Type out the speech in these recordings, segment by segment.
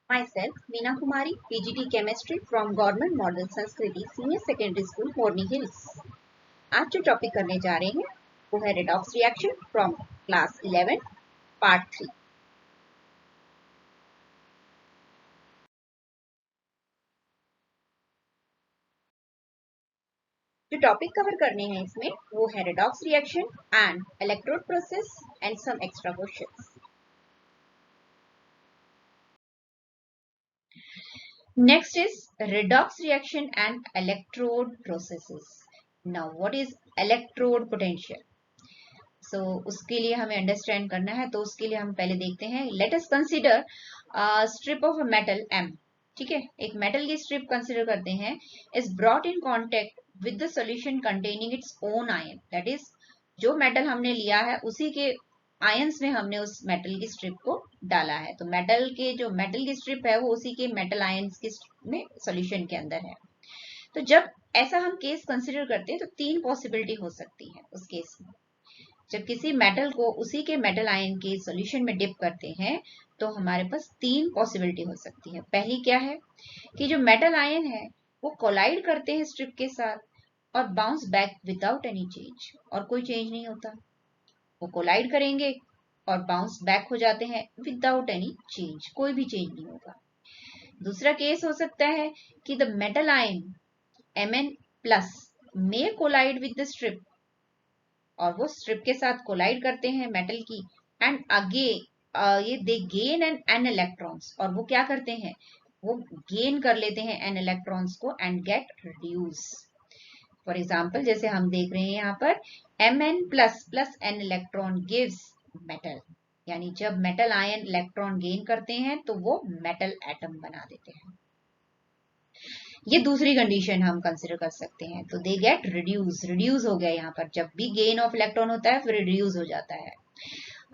Myself, Meena Kumari, PGT Chemistry from Government Model Sanskriti Senior Secondary School, Morni Hills. आज जो topic करने जा रहे हैं वो है redox reaction from class 11 part 3. जो टॉपिक कवर करने हैं इसमें वो है redox reaction and electrode process and some extra questions. Next is redox reaction and electrode processes. Now what is electrode potential? उसके लिए हमें अंडरस्टैंड करना है, तो उसके लिए हम पहले देखते हैं. Let us consider strip of a metal M. ठीक है, एक मेटल की स्ट्रिप कंसीडर करते हैं. Is brought in contact with the solution containing its own ion. That is जो मेटल हमने लिया है उसी के आयंस में हमने उस मेटल की स्ट्रिप को डाला है. तो मेटल की स्ट्रिप है वो उसी के मेटल आयंस के में सॉल्यूशन के अंदर है. तो जब ऐसा हम केस कंसीडर करते हैं तो तीन पॉसिबिलिटी हो सकती है उस केस में. जब किसी मेटल को उसी के मेटल आयन के सॉल्यूशन में डिप करते हैं तो हमारे पास तीन पॉसिबिलिटी हो सकती है. पहली क्या है कि जो मेटल आयन है वो कोलाइड करते हैं स्ट्रिप के साथ और bounce back without any change, और कोई चेंज नहीं होता. वो कोलाइड करेंगे और बाउंस बैक हो जाते हैं विदाउट एनी चेंज, कोई भी चेंज नहीं होगा. दूसरा केस हो सकता है कि the metal ion Mn plus may collide with the strip, और वो स्ट्रिप के साथ कोलाइड करते हैं मेटल की, एंड आगे ये दे गेन एन इलेक्ट्रॉन्स, और वो क्या करते हैं वो गेन कर लेते हैं एन इलेक्ट्रॉन्स को and get reduce. For example जैसे हम देख रहे हैं यहाँ पर Mn plus plus n electron gives metal, यानी जब मेटल आयन इलेक्ट्रॉन गेन करते हैं तो वो मेटल एटम बना देते हैं. ये दूसरी कंडीशन हम कंसिडर कर सकते हैं. तो दे गेट रिड्यूस हो गया. यहाँ पर जब भी गेन ऑफ इलेक्ट्रॉन होता है फिर रिड्यूस हो जाता है.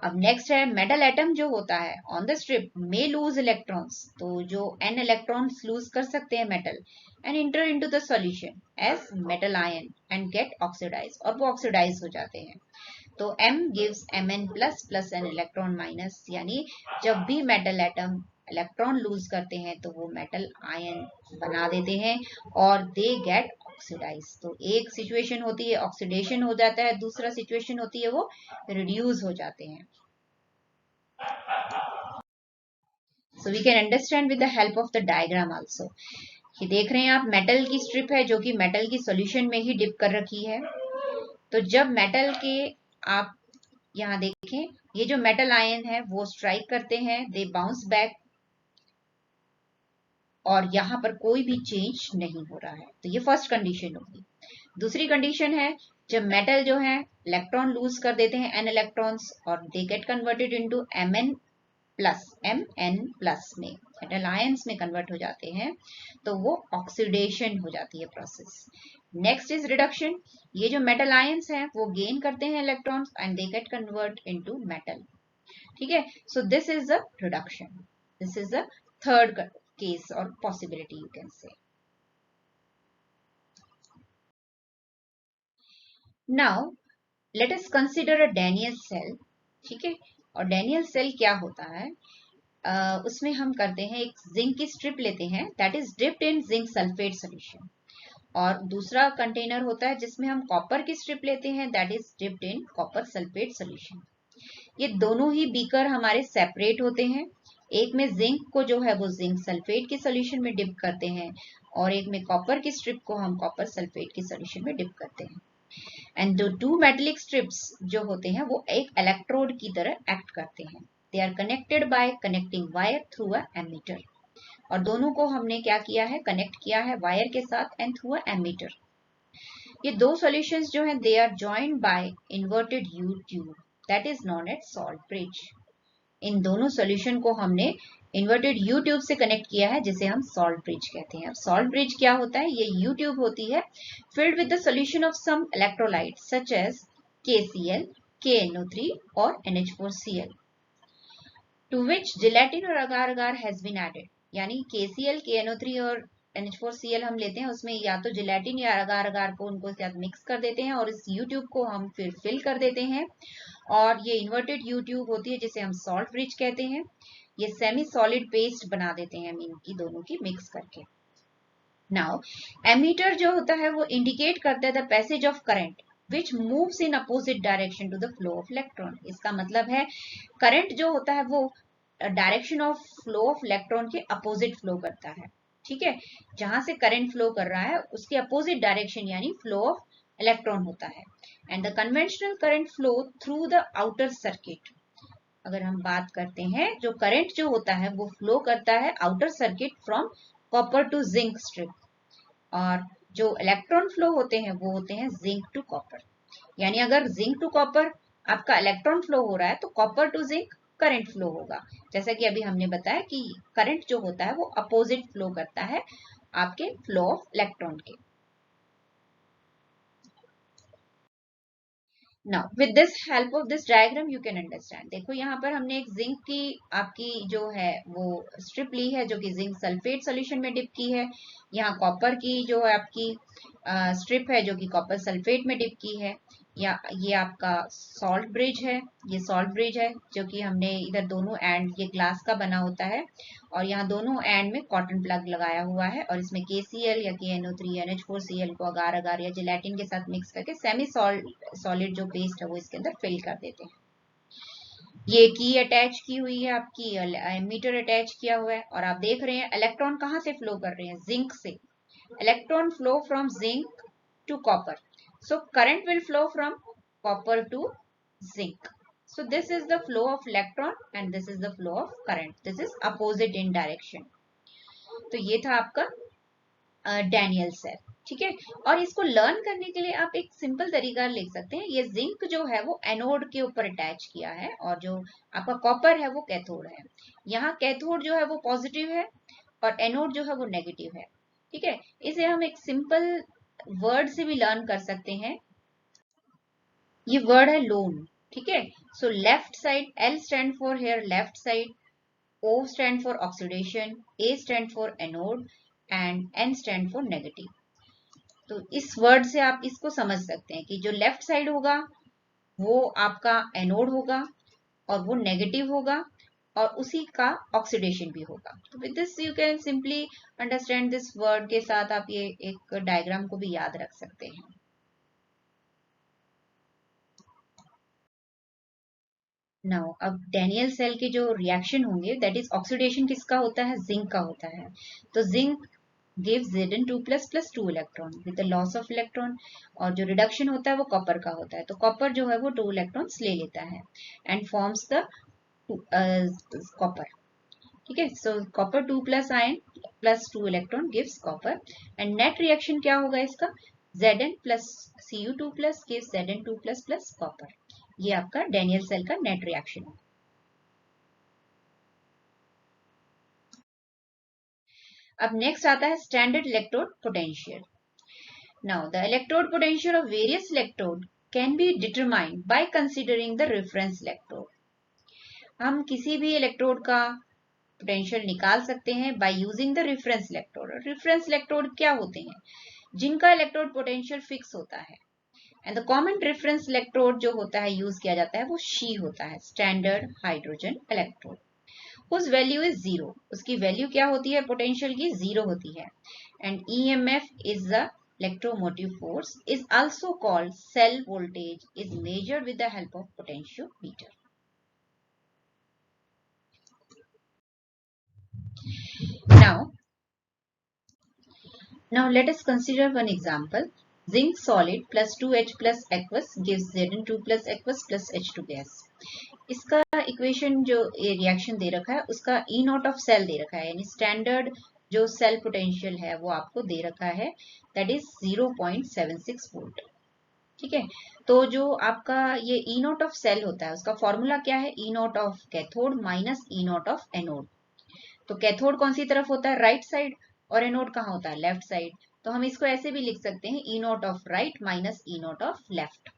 अब नेक्स्ट है मेटल एटम जो होता है on the strip may lose electrons. तो जो n इलेक्ट्रॉन्स लूज कर सकते हैं metal and enter into the solution as metal ion and get oxidise, और वो ऑक्सीडाइज हो जाते हैं. तो M gives Mn plus plus n electron minus, यानी जब भी मेटल एटम इलेक्ट्रॉन लूज करते हैं तो वो मेटल आयन बना देते हैं और दे गेट ऑक्सीडाइज. तो एक सिचुएशन होती है ऑक्सीडेशन हो जाता है, दूसरा सिचुएशन होती है वो रिड्यूस हो जाते हैं. So we can understand with the help of the diagram also. ये देख रहे हैं आप मेटल की स्ट्रिप है जो कि मेटल की सॉल्यूशन में ही डिप कर रखी है. तो जब मेटल के आप यहाँ देखें ये जो मेटल आयन है वो स्ट्राइक करते हैं, दे बाउंस बैक, और यहाँ पर कोई भी चेंज नहीं हो रहा है. तो ये फर्स्ट कंडीशन होगी. दूसरी कंडीशन है जब मेटल जो है इलेक्ट्रॉन लूज कर देते हैं एन इलेक्ट्रॉन्स और they get converted into Mn plus में मेटल आयंस में कन्वर्ट हो जाते हैं, तो वो ऑक्सीडेशन हो जाती है प्रोसेस. Next is reduction. ये जो मेटल आयंस हैं वो गेन करते हैं electrons and they get convert into metal. ठीक है, so this is the reduction. This is the third case or possibility you can say. Now let us consider a Daniell cell. ठीक है, और Daniell cell क्या होता है उसमें हम करते हैं एक जिंक की स्ट्रिप लेते हैं that is dipped in zinc sulphate solution, और दूसरा कंटेनर होता है जिसमें हम कॉपर की स्ट्रिप लेते हैं that is dipped in copper sulphate solution. ये दोनों ही बीकर हमारे सेपरेट होते हैं. एक में जिंक को जो है वो जिंक सल्फेट के सॉल्यूशन में डिप करते हैं और एक में कॉपर की स्ट्रिप को हम कॉपर सल्फेट के सॉल्यूशन में डिप करते हैं. एंड जो टू मेटेलिक स्ट्रिप्स जो होते हैं वो एक इलेक्ट्रोड की तरह एक्ट करते हैं. They are connected by connecting wire through a ammeter, और दोनों को हमने क्या किया है कनेक्ट किया है वायर के साथ एंड थ्रू अ एमीटर. ये दो सॉल्यूशंस जो हैं they are joined by inverted U tube that is known as salt bridge. इन दोनों सॉल्यूशन को हमने इन्वर्टेड यू ट्यूब से कनेक्ट किया है जिसे हम सॉल्ट ब्रिज कहते हैं. अब सॉल्ट ब्रिज क्या होता है, ये यू ट्यूब होती है filled with the solution of some electrolyte such as KCl, KNO3 और NH4Cl टू विच जिलेटिन और agar agar has been added. यानी KCl, KNO3 और NH4Cl हम लेते हैं, उसमें या तो जिलेटिन या अगार अगार को उनको साथ मिक्स कर देते हैं और इस यू ट्यूब को हम फिर फिल कर देते हैं, और ये इन्वर्टेड यू ट्यूब होती है जिसे हम सॉल्ट ब्रिज कहते हैं. ये सेमी सॉलिड पेस्ट बना देते हैं हम इनकी दोनों की मिक्स करके। नाउ एमीटर जो होता है वो इंडिकेट करता है the passage of current which moves in opposite direction to the flow of electron. इसका मतलब है करंट जो होता है वो direction of flow of electron के अपोजिट फ्लो करता है। ठीक है, जहां से करंट फ्लो कर रहा है उसके अपोजिट डायरेक्शन यानी फ्लो ऑफ इलेक्ट्रॉन होता है। And the conventional current flow through the outer circuit. अगर हम बात करते हैं जो करंट जो होता है वो फ्लो करता है outer circuit from copper to zinc strip, और जो इलेक्ट्रॉन फ्लो होते हैं वो होते हैं जिंक टू कॉपर। यानी अगर जिंक टू कॉपर आपका इलेक्ट्रॉन फ्लो हो रहा है तो copper to zinc current flow होगा। जैसा कि अभी हमने बताया कि करंट जो होता है वो अपोजिट फ्लो करता है आपके फ्लो ऑफ इलेक्ट्रॉन के। Now with this help of this diagram you can understand. देखो यहाँ पर हमने एक जिंक की आपकी जो है वो स्ट्रिप ली है जो कि जिंक सल्फेट सोल्यूशन में डिप की है। यहाँ कॉपर की जो है आपकी स्ट्रिप है जो कि कॉपर सल्फेट में डिप की है। या ये आपका सॉल्ट ब्रिज है, ये सॉल्ट ब्रिज है जो कि हमने इधर दोनों एंड ये ग्लास का बना होता है और यहाँ दोनों एंड में कॉटन प्लग लगाया हुआ है और इसमें KCl या KNO3 NH4Cl को अगार अगार या जिलेटिन के साथ मिक्स करके सेमी सॉलिड जो पेस्ट है वो इसके अंदर फिल कर देते हैं। ये की अटैच की हुई है आपकी, एमीटर अटैच किया हुआ है और आप देख रहे हैं इलेक्ट्रॉन कहाँ से फ्लो कर रहे हैं, जिंक से। Electron flow from zinc to copper, so current will flow from copper to zinc. So this is the flow of electron and this is the flow of current. This is opposite in direction. तो ये था आपका Daniel cell. ठीक है, और इसको learn करने के लिए आप एक सिंपल तरीका लिख सकते हैं। ये जिंक जो है वो एनोड के ऊपर अटैच किया है और जो आपका कॉपर है वो कैथोड है। यहाँ कैथोड जो है वो पॉजिटिव है और एनोड जो है वो नेगेटिव है। ठीक है, इसे हम एक सिंपल वर्ड से भी लर्न कर सकते हैं। ये वर्ड है लोन। ठीक है, so left side L stand for here left side, O stand for oxidation, A stand for anode and N stand for negative. तो इस वर्ड से आप इसको समझ सकते हैं कि जो लेफ्ट साइड होगा वो आपका एनोड होगा और वो नेगेटिव होगा और उसी का ऑक्सीडेशन भी होगा। तो with this you can simply understand this word के साथ आप ये एक डायग्राम को भी याद रख सकते हैं। नाउ अब डैनियल सेल के जो रिएक्शन होंगे दैट इज ऑक्सीडेशन किसका होता है, जिंक का होता है। तो zinc gives Zn2+ 2 electron with the loss of electron, और जो रिडक्शन होता है वो कॉपर का होता है। तो कॉपर जो है वो 2 इलेक्ट्रॉन्स ले लेता है एंड फॉर्म्स द कॉपर। ठीक है, सो copper 2+ ion plus 2 electron gives copper and net reaction क्या होगा इसका, Zn plus Cu2+ gives Zn2++ copper. ये आपका डैनियल सेल का नेट रिएक्शन है। अब नेक्स्ट आता है standard electrode potential. Now the electrode potential of various electrode can be determined by considering the reference electrode. हम किसी भी इलेक्ट्रोड का पोटेंशियल निकाल सकते हैं by using the reference electrode. Reference electrode क्या होते हैं, जिनका इलेक्ट्रोड पोटेंशियल फिक्स होता है। And the common reference electrode जो होता है यूज किया जाता है वो शी होता है, स्टैंडर्ड हाइड्रोजन इलेक्ट्रोड। उस वैल्यू इज 0, उसकी वैल्यू क्या होती है पोटेंशियल की, 0 होती है। And EMF is the electromotive force, is also called cell voltage, is measured with the help of potentiometer. Now let us consider one example. Zinc solid plus 2H plus aqueous gives Zn2 plus aqueous plus H2 gas. इसका equation जो reaction दे रखा है उसका E not of cell दे रखा है, यानी standard जो cell potential है वो आपको दे रखा है, दैट इज 0.76 वोल्ट। ठीक है, तो जो आपका ये E नॉट ऑफ सेल होता है उसका फॉर्मूला क्या है, E not of cathode minus E not of anode. तो कैथोड कौन सी तरफ होता है, राइट साइड, और एनोड कहाँ होता है, लेफ्ट साइड। तो हम इसको ऐसे भी लिख सकते हैं E not of right minus E not of left.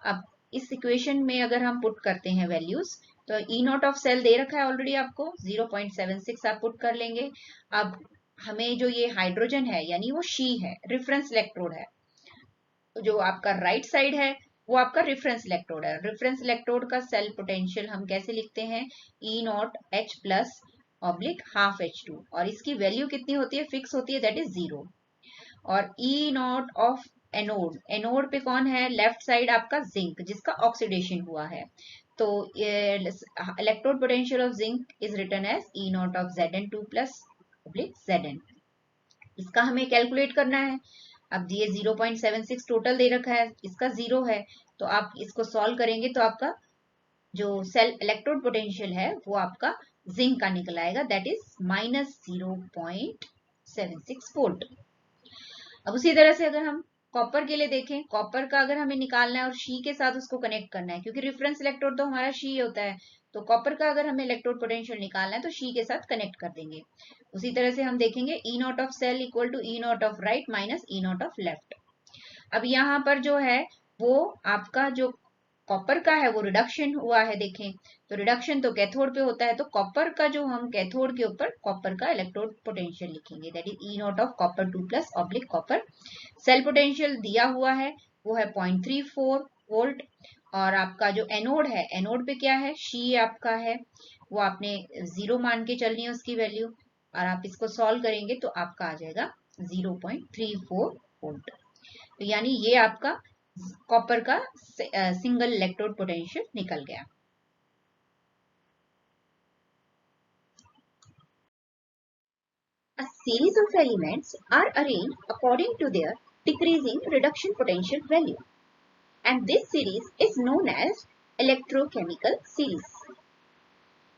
अब इस इक्वेशन में अगर हम पुट करते हैं वैल्यूज, तो E नॉट ऑफ सेल दे रखा है ऑलरेडी आपको 0.76 आप पुट कर लेंगे। अब हमें जो ये हाइड्रोजन है यानी वो शी है, रेफरेंस इलेक्ट्रोड है, जो आपका राइट साइड है वो आपका रेफरेंस इलेक्ट्रोड है। रेफरेंस इलेक्ट्रोड का सेल पोटेंशियल हम कैसे लिखते हैं, E naught H plus oblique half H2, और इसकी वैल्यू कितनी होती है, फिक्स होती है, दैट इज 0। और E naught of anode, anode पे कौन है, लेफ्ट साइड आपका जिंक जिसका ऑक्सीडेशन हुआ है, तो electrode potential of zinc is written as E naught of Zn2 plus Zn। इसका हमें कैलकुलेट करना है। अब ये 0.76 टोटल दे रखा है, इसका 0 है, तो आप इसको सॉल्व करेंगे तो आपका जो सेल इलेक्ट्रोड पोटेंशियल है वो आपका जिंक का निकल आएगा, दैट इज -0.76 वोल्ट। अब उसी तरह से अगर हम कॉपर के लिए देखें, कॉपर का अगर हमें निकालना है और शी के साथ उसको कनेक्ट करना है, क्योंकि रेफरेंस इलेक्ट्रोड तो हमारा शी होता है, तो कॉपर का अगर हमें इलेक्ट्रोड पोटेंशियल निकालना है तो शी के साथ कनेक्ट कर देंगे। उसी तरह से हम देखेंगे E naught of cell equal to E naught of right minus E naught of left. अब यहाँ पर जो है वो आपका जो कॉपर का है वो रिडक्शन हुआ है, देखें तो रिडक्शन तो कैथोड पे होता है, तो कॉपर का जो हम कैथोड के ऊपर कॉपर का इलेक्ट्रोड पोटेंशियल लिखेंगे, that is E naught of copper 2 plus oblique copper. Cell potential दिया हुआ है वो है 0.34 वोल्ट, और आपका जो एनोड है, एनोड पे क्या है, शी आपका है, वो आपने 0 मान के चलनी है उसकी वैल्यू, और आप इसको सॉल्व करेंगे तो आपका आ जाएगा 0.34 वोल्ट। तो यानी ये आपका कॉपर का सिंगल इलेक्ट्रोड पोटेंशियल निकल गया। A series of elements are arranged according to their decreasing reduction potential value, and this series is known as electrochemical series.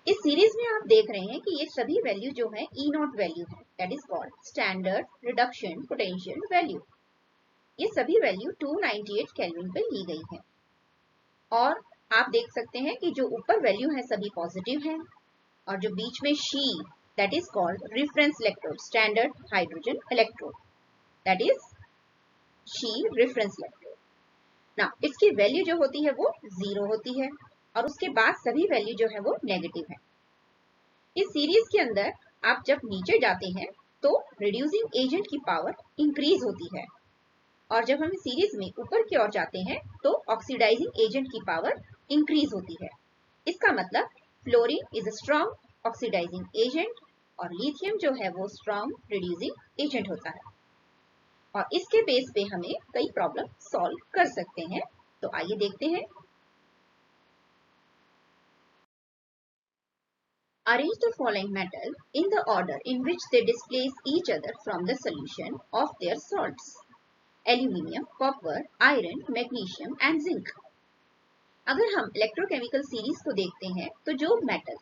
इस सीरीज में आप देख रहे हैं कि ये सभी वैल्यू जो है ई नॉट वैल्यू है, that is called standard reduction potential value. ये सभी वैल्यू 298 केल्विन पे ली गई है, और आप देख सकते हैं कि जो ऊपर वैल्यू है सभी पॉजिटिव हैं, और जो बीच में she, that is called reference electrode, standard hydrogen electrode, that is she reference electrode. ना इसकी वैल्यू जो होती है वो 0 होती है, और उसके बाद सभी वैल्यू जो है वो नेगेटिव है। इस सीरीज के अंदर आप जब नीचे जाते हैं तो रिड्यूसिंग एजेंट की पावर इंक्रीज होती है, और जब हम सीरीज में ऊपर की ओर जाते हैं तो ऑक्सीडाइजिंग एजेंट की पावर इंक्रीज होती है। इसका मतलब fluorine is a strong oxidising agent, और लिथियम जो है वो स्ट्रॉन्ग रिड्यूसिंग एजेंट होता है, और इसके बेस पे हमें कई प्रॉब्लम सॉल्व कर सकते हैं। तो आइए देखते हैं। Arrange the following metal in the order in which they displace each other from the solution of their salts: aluminium, copper, iron, magnesium and zinc। अगर हम इलेक्ट्रोकेमिकल सीरीज को देखते हैं तो जो मेटल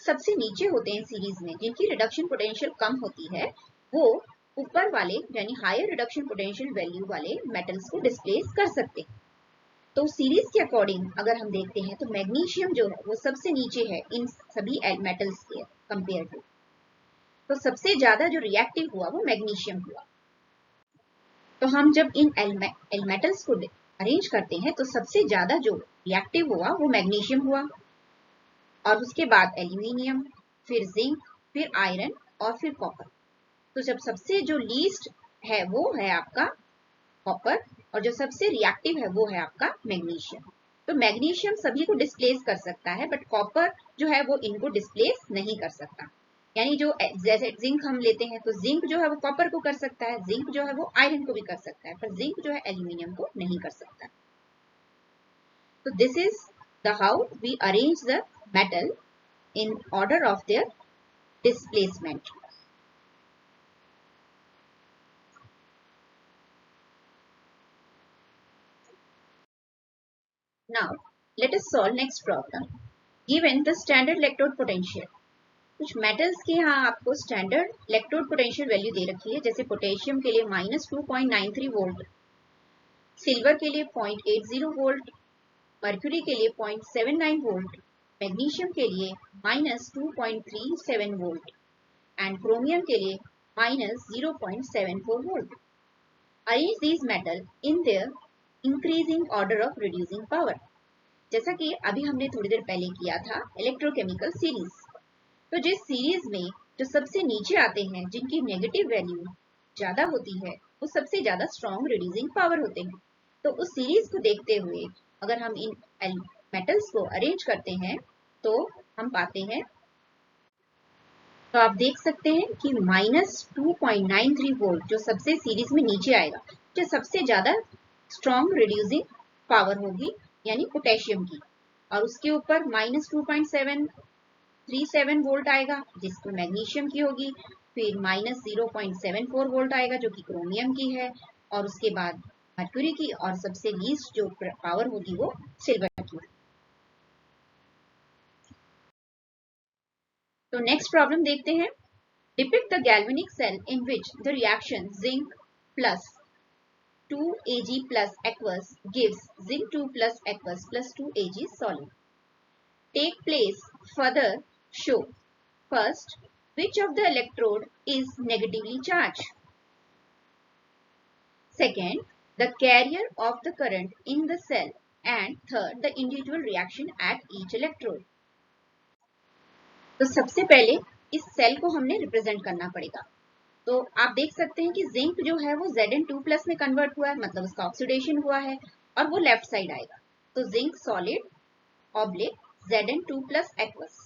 सबसे नीचे होते हैं सीरीज में, जिनकी रिडक्शन पोटेंशियल कम होती है, वो ऊपर वाले यानी हायर रिडक्शन पोटेंशियल वैल्यू वाले मेटल्स को डिस्प्लेस कर सकते हैं। तो सीरीज के अकॉर्डिंग अगर हम देखते हैं तो मैग्नीशियम जो है वो सबसे नीचे है इन सभी मेटल्स के कंपेयर टू, तो सबसे ज्यादा जो रिएक्टिव हुआ वो मैग्नीशियम हुआ। तो हम जब इन मेटल्स को अरेंज करते हैं तो सबसे ज्यादा जो रिएक्टिव हुआ वो मैग्नीशियम हुआ, और उसके बाद एल्यूमिनियम, फिर जिंक, फिर आयरन और फिर कॉपर। तो जब सबसे जो लीस्ट है वो है आपका कॉपर, और जो सबसे रिएक्टिव है वो है आपका मैग्नीशियम। तो मैग्नीशियम सभी को डिस्प्लेस कर सकता है, बट कॉपर जो है वो इनको डिस्प्लेस नहीं कर सकता। यानी जो जैसे जिंक हम लेते हैं तो जिंक जो है वो कॉपर को कर सकता है, जिंक जो है वो आयरन को भी कर सकता है, पर जिंक जो है एल्यूमिनियम को नहीं कर सकता। तो this is the how we arrange the metal in order of their displacement. Now let us solve next problem. Given the standard electrode potential, कुछ मेटल्स के यहाँ आपको स्टैंडर्ड इलेक्ट्रोड पोटेंशियल वैल्यू दे रखी है, जैसे पोटेशियम के लिए -2.93 वोल्ट, सिल्वर के लिए 0.80 वोल्ट, मर्क्यूरी के लिए 0.79 वोल्ट, मैग्नीशियम के लिए -2.37 वोल्ट एंड क्रोमियम के लिए -0.74 volt. Arrange these metal in their increasing order of reducing power। जैसा कि अभी हमने थोड़ी देर पहले किया था इलेक्ट्रोकेमिकल सीरीज, तो जिस सीरीज में जो सबसे नीचे आते हैं जिनकी नेगेटिव वैल्यू ज्यादा होती है वो सबसे ज्यादा स्ट्रॉन्ग रिड्यूसिंग पावर होते हैं, तो उस सीरीज को देखते हुए अगर हम इन मेटल्स को अरेंज करते हैं तो हम पाते हैं, तो आप देख सकते हैं कि -2.93 वोल्ट जो सबसे सीरीज में नीचे आएगा, जो सबसे ज्यादा स्ट्रॉन्ग रिड्यूसिंग पावर होगी यानी पोटेशियम की, और उसके ऊपर -2.737 वोल्ट आएगा जिसको मैग्नीशियम की होगी, फिर -0.74 वोल्ट आएगा जो कि क्रोमियम की है, और उसके बाद मर्क्यूरी की, और सबसे लीस्ट जो पावर होगी वो सिल्वर की। तो नेक्स्ट प्रॉब्लम देखते हैं। Depict the galvanic cell in which the reaction zinc plus 2 Ag plus aqueous gives zinc 2 plus aqueous plus 2 Ag solid. Take place. Further show. First, which of the electrode is negatively charged? Second, the carrier of the current in the cell. And third, the individual reaction at each electrode. तो सबसे पहले इस cell को हमने represent करना पड़ेगा। तो आप देख सकते हैं कि जिंक जो है वो Zn2+ में कन्वर्ट हुआ है, मतलब उसका ऑक्सीडेशन हुआ है, और वो लेफ्ट साइड आएगा। तो zinc solid oblique Zn2+ aqueous,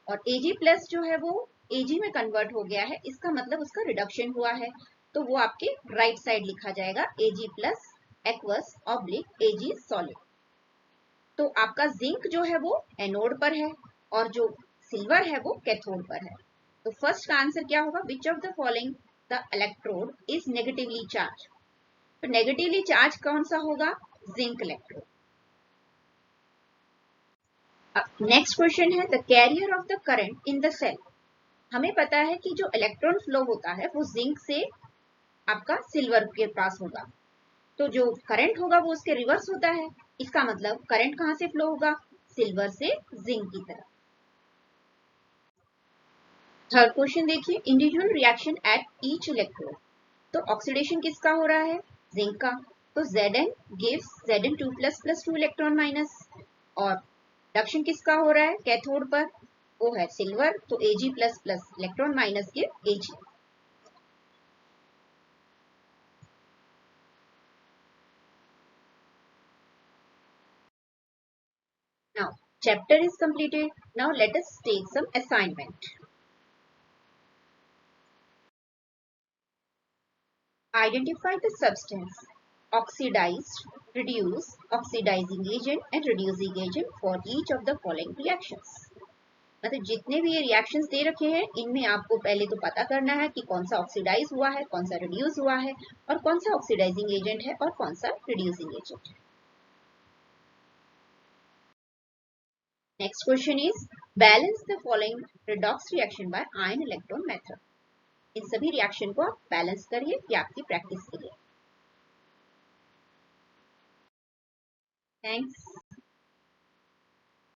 और Ag+ जो है वो Ag में कन्वर्ट हो गया है, इसका मतलब उसका रिडक्शन हुआ है, तो वो आपके राइट साइड लिखा जाएगा Ag+ aqueous oblique Ag solid. तो आपका जिंक जो है वो एनोड पर है और जो सिल्वर है वो कैथोड पर है। तो फर्स्ट का आंसर क्या होगा? Which of the following the electrode is negatively charge. तो नेगेटिवली चार्ज कौन सा होगा? Zinc electrode. नेक्स्ट क्वेश्चन है the carrier of the current in the cell. हमें पता है कि जो इलेक्ट्रॉन फ्लो होता है वो जिंक से आपका सिल्वर के पास होगा, तो जो करंट होगा वो उसके रिवर्स होता है। इसका मतलब करंट कहां से फ्लो होगा? सिल्वर से जिंक की तरफ। थर्ड क्वेश्चन देखिए, individual reaction at each electrode. तो ऑक्सीडेशन किसका हो रहा है? जिंक का। तो Zn gives Zn2+ + 2 electron minus, और रिडक्शन किसका हो रहा है? कैथोड पर, वो है सिल्वर, तो Ag++ electron minus give Ag। Now chapter is completed. Now let us take some assignment. Identify the substance oxidized, reduce, oxidizing agent and reducing agent for each of the following reactions. मतलब जितने भी ये reactions दे रखे हैं इनमें आपको पहले तो पता करना है कि कौन सा ऑक्सीडाइज हुआ है, कौन सा रिड्यूस हुआ है, और कौन सा ऑक्सीडाइजिंग एजेंट है और कौन सा रिड्यूसिंग एजेंट है। Next question is balance the following redox reaction by ion electron method. इन सभी रिएक्शन को आप बैलेंस करिए, ये आपकी प्रैक्टिस के लिए। थैंक्स।